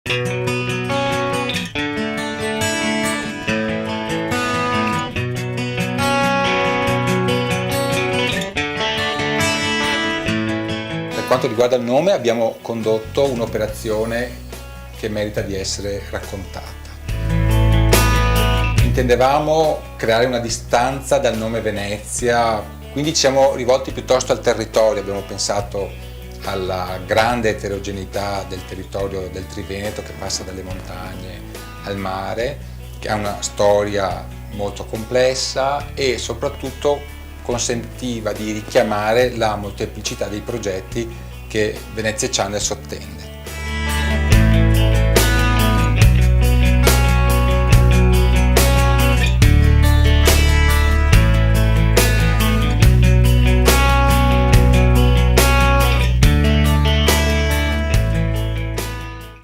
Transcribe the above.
Per quanto riguarda il nome, abbiamo condotto un'operazione che merita di essere raccontata. Intendevamo creare una distanza dal nome Venezia, quindi ci siamo rivolti piuttosto al territorio, abbiamo pensato alla grande eterogeneità del territorio del Triveneto che passa dalle montagne al mare, che ha una storia molto complessa e soprattutto consentiva di richiamare la molteplicità dei progetti che Venezia Channel sottende.